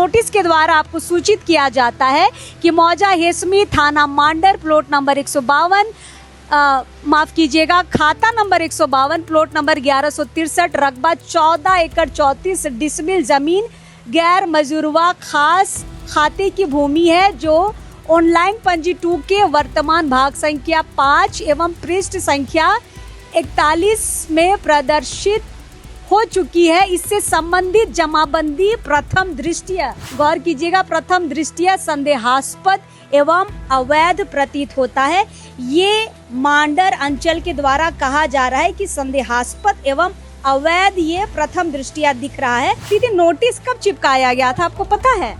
Notice के द्वारा आपको सूचित किया जाता है कि मौजा हेसमी थाना मांडर प्लॉट नंबर 152 माफ कीजिएगा खाता नंबर 152 प्लॉट नंबर 1163 रकबा 14 एकड़ 34 डिसमिल जमीन गैर मजूरवा खास खाते की भूमि है जो ऑनलाइन पंजी 2 के वर्तमान भाग संख्या 5 एवं पृष्ठ संख्या 41 में प्रदर्शित हो चुकी है। इससे संबंधित जमाबंदी प्रथम दृष्टया, गौर कीजिएगा, प्रथम दृष्टया संदेहास्पद एवं अवैध प्रतीत होता है। ये मांडर अंचल के द्वारा कहा जा रहा है कि संदेहास्पद एवं अवैध ये प्रथम दृष्टया दिख रहा है। दीदी नोटिस कब चिपकाया गया था आपको पता है?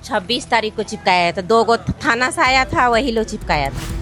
26 तारीख को चिपकाया था, 2 गो थाना से आया था, वही लोग चिपकाया था।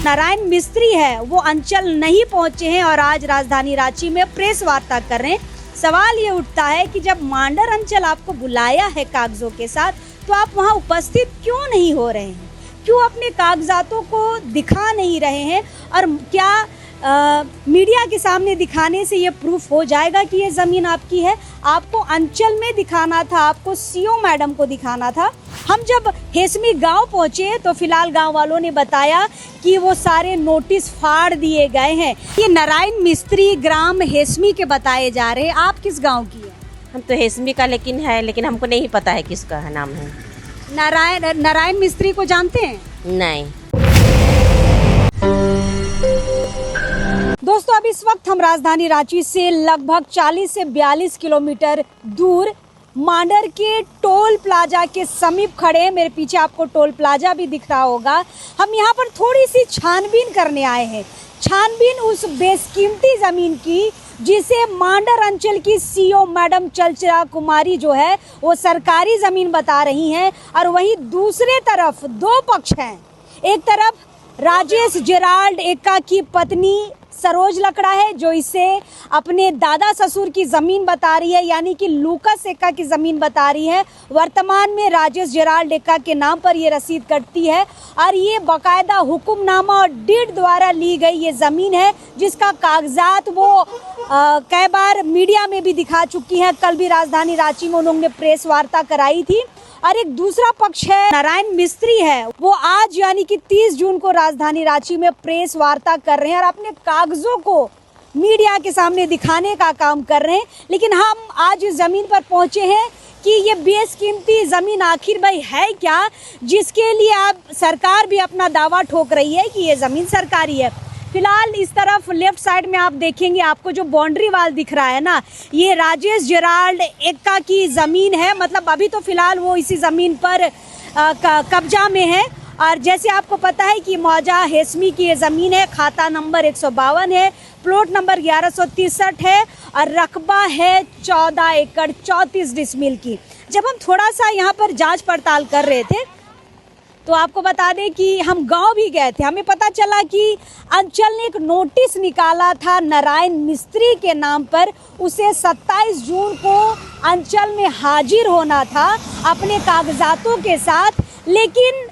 नारायण मिस्त्री है वो अंचल नहीं पहुंचे हैं और आज राजधानी रांची में प्रेस वार्ता कर रहे हैं। सवाल ये उठता है कि जब मांडर अंचल आपको बुलाया है कागजों के साथ तो आप वहां उपस्थित क्यों नहीं हो रहे हैं, क्यों अपने कागजातों को दिखा नहीं रहे हैं? और क्या मीडिया के सामने दिखाने से ये प्रूफ हो जाएगा कि ये ज़मीन आपकी है? आपको अंचल में दिखाना था, आपको सीओ मैडम को दिखाना था। हम जब हेसमी गांव पहुंचे तो फिलहाल गांव वालों ने बताया कि वो सारे नोटिस फाड़ दिए गए हैं। ये नारायण मिस्त्री ग्राम हेसमी के बताए जा रहे हैं। आप किस गांव की है? हम तो हेसमी का लेकिन हमको नहीं पता है किसका है नाम है। नारायण मिस्त्री को जानते हैं? नहीं। दोस्तों अब इस वक्त हम राजधानी रांची से लगभग 40 से 42 किलोमीटर दूर मांडर के टोल प्लाजा के समीप खड़े हैं। मेरे पीछे आपको टोल प्लाजा भी दिख रहा होगा। हम यहाँ पर थोड़ी सी छानबीन करने आए हैं, छानबीन उस बेशकीमती ज़मीन की जिसे मांडर अंचल की सीओ मैडम चलचरा कुमारी जो है वो सरकारी ज़मीन बता रही हैं और वहीं दूसरे तरफ 2 पक्ष हैं। एक तरफ राजेश जेराल्ड एक्का की पत्नी सरोज लकड़ा है जो इसे अपने दादा ससुर की ज़मीन बता रही है, यानी कि लूकास एक्का की ज़मीन बता रही है। वर्तमान में राजेश जेराल्ड एक्का के नाम पर ये रसीद कटती है और ये बाकायदा हुक्मनामा और डीड द्वारा ली गई ये ज़मीन है जिसका कागजात वो कई बार मीडिया में भी दिखा चुकी हैं। कल भी राजधानी रांची में उन्होंने प्रेस वार्ता कराई थी। और एक दूसरा पक्ष है नारायण मिस्त्री है, वो आज यानी कि 30 जून को राजधानी रांची में प्रेस वार्ता कर रहे हैं और अपने कागजों को मीडिया के सामने दिखाने का काम कर रहे हैं। लेकिन हम आज इस ज़मीन पर पहुंचे हैं कि ये बेशकीमती ज़मीन आखिर भाई है क्या, जिसके लिए अब सरकार भी अपना दावा ठोक रही है कि ये ज़मीन सरकारी है। फिलहाल इस तरफ लेफ्ट साइड में आप देखेंगे आपको जो बाउंड्री वाल दिख रहा है ना, ये राजेश जेराल्ड एक्का की ज़मीन है। मतलब अभी तो फिलहाल वो इसी ज़मीन पर कब्जा में है। और जैसे आपको पता है कि मौजा हेसमी की ये ज़मीन है, खाता नंबर 152 है, प्लॉट नंबर 1163 है और रकबा है 14 एकड़ 34 डिसमिल की। जब हम थोड़ा सा यहाँ पर जांच पड़ताल कर रहे थे तो आपको बता दें कि हम गांव भी गए थे। हमें पता चला कि अंचल ने एक नोटिस निकाला था नारायण मिस्त्री के नाम पर। उसे 27 जून को अंचल में हाजिर होना था अपने कागजातों के साथ, लेकिन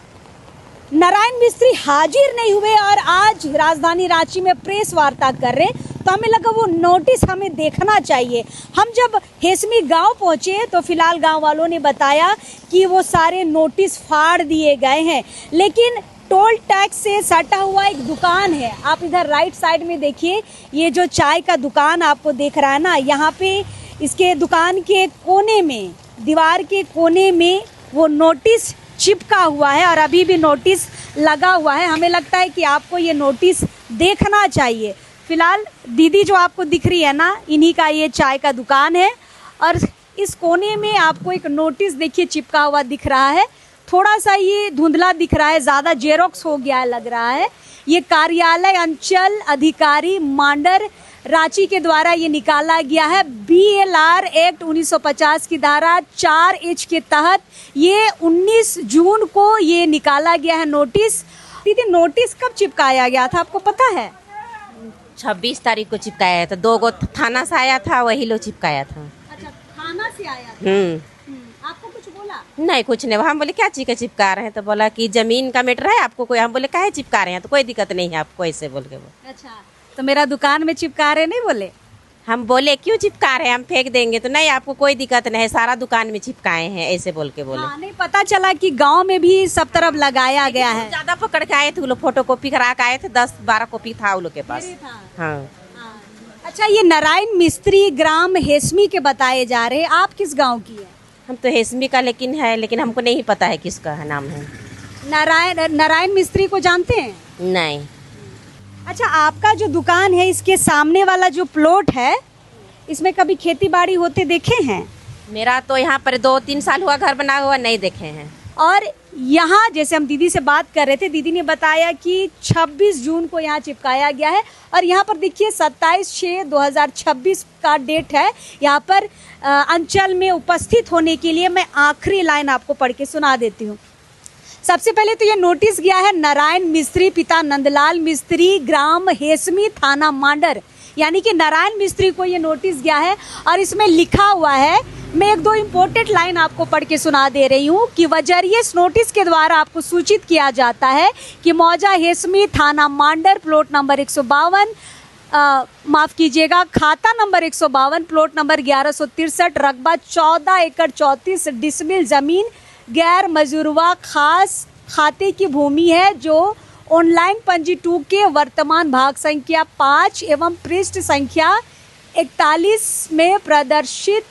नारायण मिस्त्री हाजिर नहीं हुए और आज राजधानी रांची में प्रेस वार्ता कर रहे हैं। तो हमें लगा वो नोटिस हमें देखना चाहिए। हम जब हेसमी गांव पहुंचे तो फिलहाल गांव वालों ने बताया कि वो सारे नोटिस फाड़ दिए गए हैं, लेकिन टोल टैक्स से सटा हुआ एक दुकान है। आप इधर राइट साइड में देखिए, ये जो चाय का दुकान आपको दिख रहा है ना, यहाँ पे इसके दुकान के कोने में, दीवार के कोने में वो नोटिस चिपका हुआ है और अभी भी नोटिस लगा हुआ है। हमें लगता है कि आपको ये नोटिस देखना चाहिए। फिलहाल दीदी जो आपको दिख रही है ना, इन्हीं का ये चाय का दुकान है और इस कोने में आपको एक नोटिस देखिए चिपका हुआ दिख रहा है। थोड़ा सा ये धुंधला दिख रहा है, ज़्यादा जेरोक्स हो गया लग रहा है। ये कार्यालय अंचल अधिकारी मांडर रांची के द्वारा ये निकाला गया है। BLR एक्ट 1950 की धारा 4H के तहत ये 19 जून को ये निकाला गया है नोटिस। दीदी नोटिस कब चिपकाया गया था आपको पता है? 26 तारीख को चिपकाया था, 2 गो थाना से आया था, वही लोग चिपकाया था। अच्छा, थाना से आया था। आपको कुछ बोला? नहीं कुछ नहीं, हम बोले क्या चीज का चिपका रहे हैं, तो बोला कि जमीन का मैटर है आपको कोई, हम बोले काहे चिपका रहे हैं, तो कोई दिक्कत नहीं है आपको, ऐसे बोल के वो। अच्छा, तो मेरा दुकान में चिपका रहे नहीं बोले? हम बोले क्यों चिपका रहे हैं, हम फेंक देंगे, तो नहीं आपको कोई दिक्कत नहीं है, सारा दुकान में चिपकाए हैं, ऐसे बोल के बोले। हाँ, नहीं पता चला कि गांव में भी सब तरफ लगाया गया है। ज्यादा पकड़ के आए थे वो लोग, फोटो कॉपी करा के आए थे, 10-12 कॉपी था वो लोग के पास। हाँ। अच्छा, ये नारायण मिस्त्री ग्राम हेसमी के बताए जा रहे हैं, आप किस गांव की है? हम तो हेसमी का लेकिन हमको नहीं पता है किसका नाम है। नारायण मिस्त्री को जानते हैं? नहीं। अच्छा, आपका जो दुकान है इसके सामने वाला जो प्लॉट है, इसमें कभी खेती बाड़ी होते देखे हैं? मेरा तो यहाँ पर 2-3 साल हुआ घर बना हुआ, नहीं देखे हैं। और यहाँ जैसे हम दीदी से बात कर रहे थे, दीदी ने बताया कि 26 जून को यहाँ चिपकाया गया है, और यहाँ पर देखिए 27/6/2026 का डेट है। यहाँ पर अंचल में उपस्थित होने के लिए मैं आखिरी लाइन आपको पढ़ के सुना देती हूँ। सबसे पहले तो ये नोटिस गया है नारायण मिस्त्री पिता नंदलाल मिस्त्री ग्राम हेसमी थाना मांडर, यानी कि नारायण मिस्त्री को ये नोटिस गया है, और इसमें लिखा हुआ है, मैं 1-2 इम्पोर्टेंट लाइन आपको पढ़ के सुना दे रही हूँ कि वजरिए इस नोटिस के द्वारा आपको सूचित किया जाता है कि मौजा हेसमी थाना मांडर प्लॉट नंबर 152, माफ़ कीजिएगा, खाता नंबर 152 प्लॉट नंबर 1163, रकबा 14 एकड़ 34 डिसमिल ज़मीन गैर मजूरवा खास खाते की भूमि है, जो ऑनलाइन पंजी 2 के वर्तमान भाग संख्या 5 एवं पृष्ठ संख्या 41 में प्रदर्शित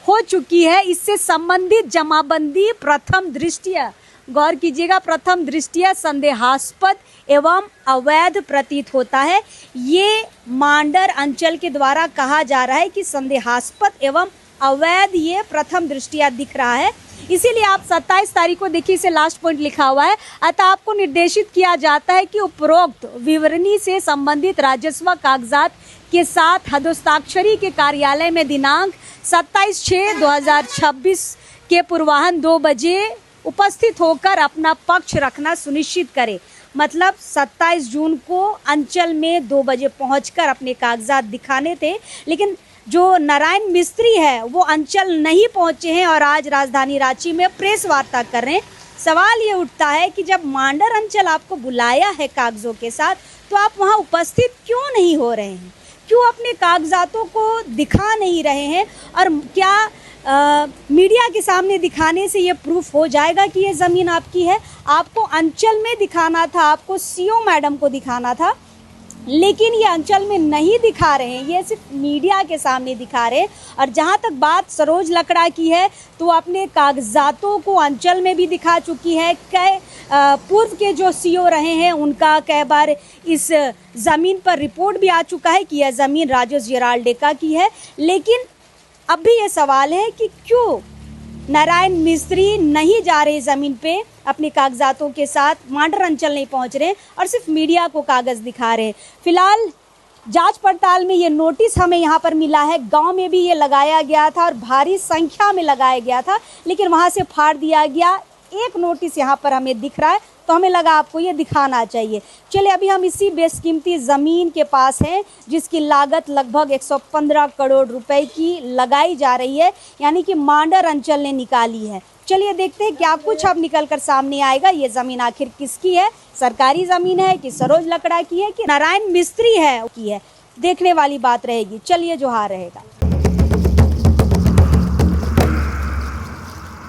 हो चुकी है। इससे संबंधित जमाबंदी प्रथम दृष्टया, गौर कीजिएगा, प्रथम दृष्टया संदेहास्पद एवं अवैध प्रतीत होता है। ये मांडर अंचल के द्वारा कहा जा रहा है कि संदेहास्पद एवं अवैध ये प्रथम दृष्टया दिख रहा है। इसीलिए आप 27 तारीख को देखिए, इसे लास्ट पॉइंट लिखा हुआ है, अतः आपको निर्देशित किया जाता है कि उपरोक्त विवरणी से संबंधित राजस्व कागजात के साथ हस्ताक्षरी के कार्यालय में दिनांक 27/6/2026 के पूर्वाह्न 2 बजे उपस्थित होकर अपना पक्ष रखना सुनिश्चित करें। मतलब 27 जून को अंचल में 2 बजे पहुंचकर अपने कागजात दिखाने थे, लेकिन जो नारायण मिस्त्री है वो अंचल नहीं पहुंचे हैं और आज राजधानी रांची में प्रेस वार्ता कर रहे हैं। सवाल ये उठता है कि जब मांडर अंचल आपको बुलाया है कागजों के साथ, तो आप वहां उपस्थित क्यों नहीं हो रहे हैं, क्यों अपने कागजातों को दिखा नहीं रहे हैं? और क्या मीडिया के सामने दिखाने से ये प्रूफ हो जाएगा कि ये ज़मीन आपकी है? आपको अंचल में दिखाना था, आपको सीओ मैडम को दिखाना था, लेकिन ये अंचल में नहीं दिखा रहे हैं, ये सिर्फ मीडिया के सामने दिखा रहे हैं। और जहाँ तक बात सरोज लकड़ा की है, तो अपने कागजातों को अंचल में भी दिखा चुकी है। कई पूर्व के जो सीओ रहे हैं उनका कई बार इस ज़मीन पर रिपोर्ट भी आ चुका है कि यह ज़मीन राजेश जेराल्डेका की है। लेकिन अब भी ये सवाल है कि क्यों नारायण मिस्त्री नहीं जा रहे ज़मीन पे अपने कागजातों के साथ, मांडर अंचल नहीं पहुंच रहे और सिर्फ मीडिया को कागज़ दिखा रहे। फिलहाल जांच पड़ताल में ये नोटिस हमें यहाँ पर मिला है, गांव में भी ये लगाया गया था और भारी संख्या में लगाया गया था, लेकिन वहाँ से फाड़ दिया गया। एक नोटिस यहाँ पर हमें दिख रहा है, तो हमें लगा आपको ये दिखाना चाहिए। चलिए, अभी हम इसी बेशकीमती ज़मीन के पास हैं जिसकी लागत लगभग 115 करोड़ रुपए की लगाई जा रही है, यानी कि मांडर अंचल ने निकाली है। चलिए देखते हैं क्या कुछ अब निकल कर सामने आएगा। ये ज़मीन आखिर किसकी है? सरकारी ज़मीन है कि सरोज लकड़ा की है कि नारायण मिस्त्री है की है? देखने वाली बात रहेगी। चलिए, जोहार रहेगा।